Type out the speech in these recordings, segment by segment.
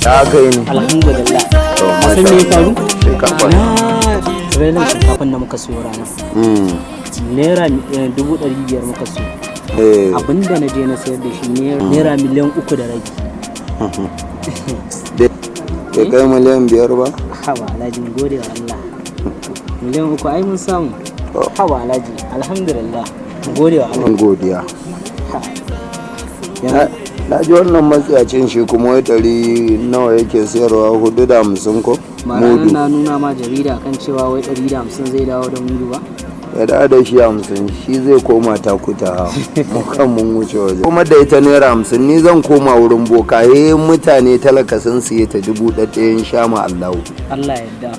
Ya kai ni. Alhamdulillah. A san me ya faru? Ranar shinkafan da muka siyo rana. Naira 500,000 muka siyo. Abinda na je na sayar da shi naira miliyan 3 da rabi. Bai kai miliyan 5 ba? Haba Alhaji, gode wa Allah. Miliyan 3 ai mun samu. Haba Alhaji, alhamdulillah. Gode wa Allah. Godiya. Na ji wannan matsiyacin shi kuma wai 100 nawa yake sayarwa 450 ko? Mudu. Na nuna ma jarida kan cewa wai 150 zai dawo da mudu ba? Ya da shi 50 shi zai koma takuta mu kan mun wuce waje. Kuma da ita naira 50 ni zan koma wurin bokaye mutane talaka sun siye ta 1,000 sha ma Allah. Allah ya yarda.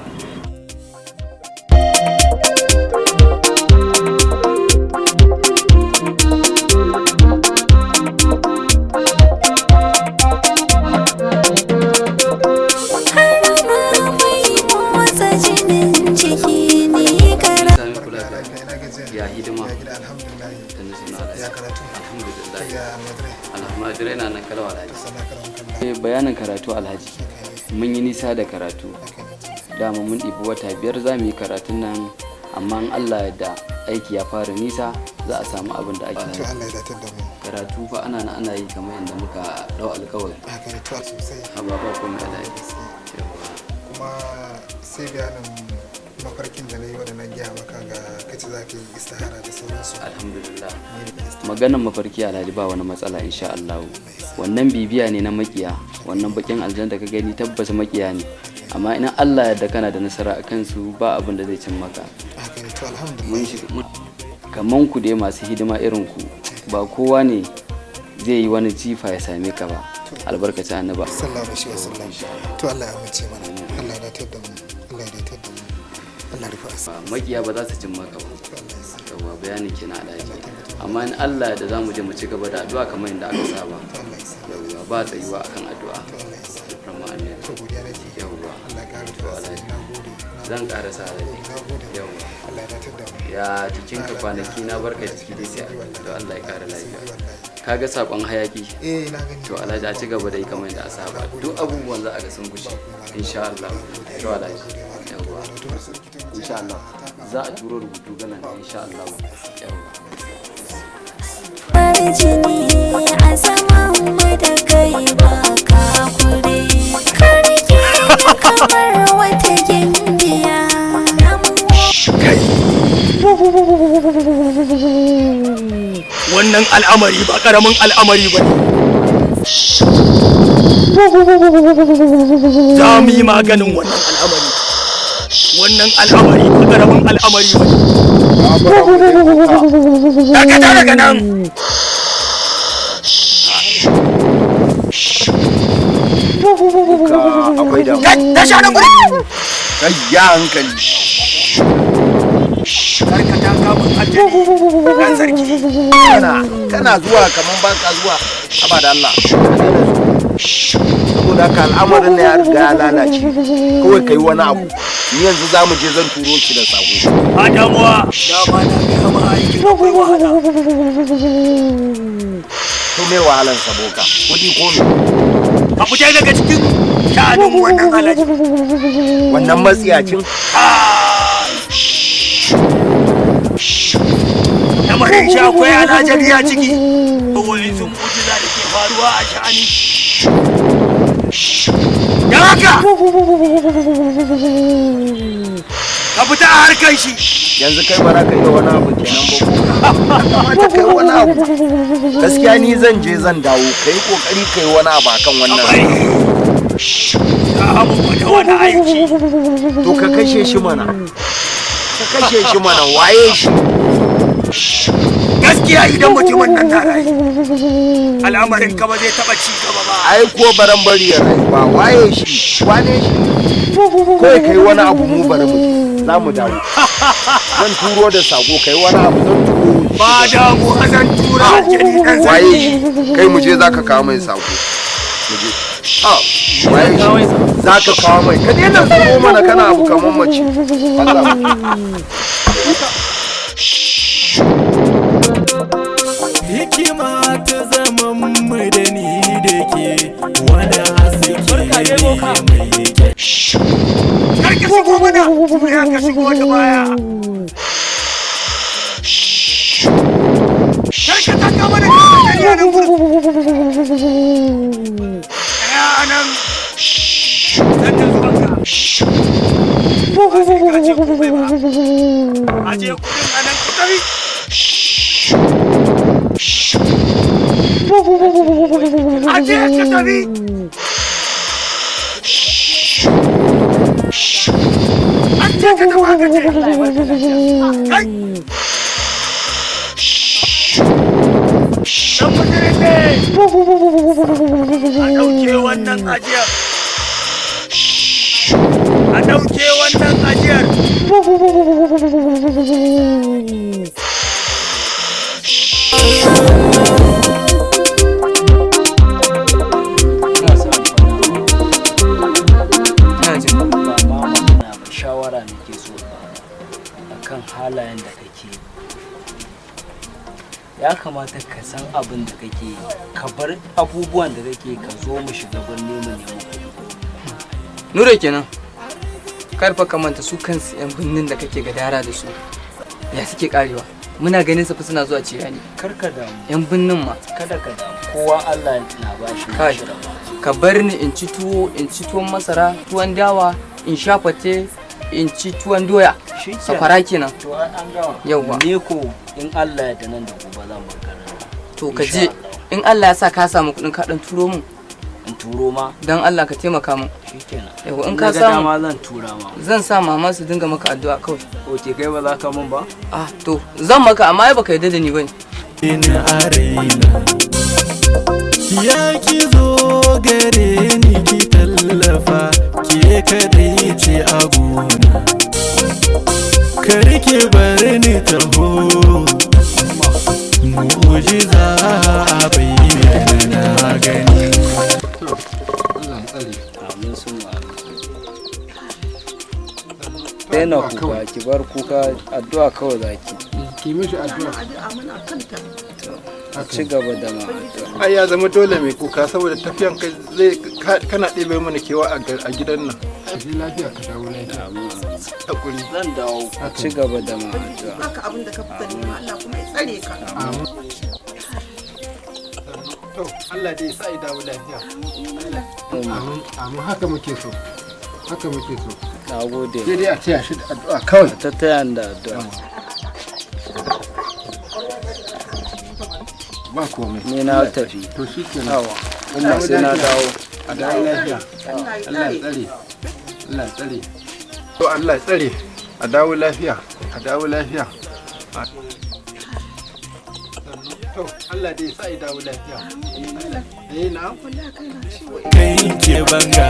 Ya hidima ya karatu alhamdulillah na nan kalawa alhaji. Bayanin karatu alhaji, mun yi nisa da karatu dama mun ɗibi wata 5 za mu yi karatun nan, amma in Allah ya da aiki ya fara nisa za a samu abin da ake karatu fa ana yi kamar yadda muka dau alkawari ba kuma alhaji. Kuma sai bayanin mafarkin da na yi waɗannan gya maka ga kaci za ka yi istihara da sauransu. Alhamdulillah. Maganan mafarki alhaji ba wani matsala insha Allah. Wannan bibiya ne na makiya, wannan bakin aljan da ka gani tabbas makiya ne, amma ina Allah yadda kana da nasara a kansu ba abin da zai cin maka. Kaman ku dai masu hidima irin ku ba kowa ne zai yi wani jifa ya same ka ba, albarkacin annaba. Sallallahu alaihi wasallam. To Allah ya amince mana. Allah ya datar da mu. Allah ya datar da mu. Makiya ba za su cin maka ba. Yawa bayani kenan alhaji. Amma in Allah da za mu je mu ci gaba da addu'a kamar yadda aka saba. Yawa ba tsayuwa akan addu'a. Yawa. Zan karasa alhaji. Yawa. Ya cikin ka kwanaki na barka ciki dai sai to Allah ya kara lafiya. Kaga sakon hayaki? Na gani. To alhaji a ci gaba da yi kamar yadda aka saba. Duk abubuwan za a ga sun gushe insha Allah. To alhaji. Yawa. Insha Allah za a turo rubutu ganan insha Allah. Yawa. Jini a zaman mu da kai ba ka kure, karki kamar wata gimbiya. Kai wannan al'amari ba karamin al'amari ba ne. Za mu yi maganin wannan al'amari. Wannan al'amari ba karamin al'amari ba ne. Dakata daga nan. Akwai da ta sha nan gudu. kai ya hankali. Karkata kamun aljani ɗan sarki. Kana zuwa kaman baka zuwa haba da Allah. Saboda haka al'amarin na ya riga ya lalace, kawai kai wani abu. Ni yanzu za mu je zan turo ki da sako. Ba damuwa, dama na gaya ma aikin akwai wahala. To me wahalar saboka? Kudi ko me? Ka fita daga cikin sha'anin wannan alaji. Wannan matsiyacin? Lamarin shi akwai alajari a ciki. Kawai sun mujiza da ke faruwa a sha'ani. Don haka! Ka fita a harkar shi. Yanzu kai ba za ka yi wani abu kenan ba ko? Kamata kai wani abu. Gaskiya ni zan je zan dawo, kai kokari kai wani abu akan wannan. Ka hamu da wani aiki. To ka kashe shi mana. Ka kashe shi mana, waye shi? Gaskiya idan mutumin nan na rayu, al'amarin ka ba zai taɓa ci gaba ba. Ai ko baran bari ya rayu ba, waye shi? Wane shi? Kawai kai wani abu mu bari mu za mu dawo. Zan turo da sako kai wani abu zan turo. Ba damu zan tura aljani ɗan sarki. Waye shi? Kai mu je za ka kawo mai sako. Mu je. Waye shi? Za ka kawo mai. Ka daina tsoro mana kana abu kamar mace. Allah. Hikima ta zaman mu da ni da ke wanda haske juya ka shigo da baya. Karka taka mana gari a nan gurin. Tsaya a nan. Zan da zuwanka. Ba sai ka ce komai ba. Aje kudin a nan ku tafi. Aje ka tafi. Aje ka tafi aka ce. Kai. Dan mutane ne. A ɗauke wannan ajiyar. A ɗauke wannan ajiyar. Shawara nake so akan halayen da kake, ya kamata ka san abin da kake, ka bar abubuwan da kake, ka zo mu shiga birni mu nemo kuɗi. Nure kenan, karfa ka manta su kansu 'yan birnin da kake gadara da su ya suke karewa. Muna ganin su fa suna zuwa cirani. Karka damu. 'Yan birnin ma. Kada ka damu. Kowa Allah na bashi nashi rabo. Ka bar ni in ci tuwo, in ci tuwon masara, tuwon dawa, in sha fate, in ci tuwon doya. Sakwara kenan. To an gama. Yawwa. Ne ko in Allah ya da nan da gobe zan bar garin. To ka je in Allah ya sa ka samu kuɗin ka dan turo mun. In turo ma. Dan Allah ka taimaka mun. Shikenan. Yawwa in ka samu ma zan tura ma. Zan sa mama su dinga maka addu'a kawai. Oke kai ba za ka mun ba? Ah to zan maka amma ai baka yarda da ni bane. Ina arena. Ya ki zo gare ni ki tallafa, ke kadai ce a gona. Kar ki bar ni taho, Ujizzah a bayyana gani. Amin sun daina kuka, ki bar kuka, addu'a kawai zaki. Ki mishi addu'a. Ci gaba da ma. Ai ya zama dole mai kuka saboda tafiyan kai zai kana ɗebe mana kewa a gidan nan. Shi lafiya ka dawo lafiya. Hakuri. Zan dawo. Ci gaba da ma addu'a. Haka abin da ka fi gani ma Allah kuma ya tsare ka. To Allah dai ya sa dawo lafiya. Amin haka muke so. Haka muke so. Na gode. Sai dai a taya shi da addu'a kawai. Ta taya da addu'a. Ba komai. Ni na tafi. To shi kenan. Kuma sai na dawo. A dawo lafiya. Allah ya tsare. Allah ya tsare. To Allah ya tsare. A dawo lafiya. A dawo lafiya. To Allah dai ya sa dawo lafiya. Na. Kai ke banga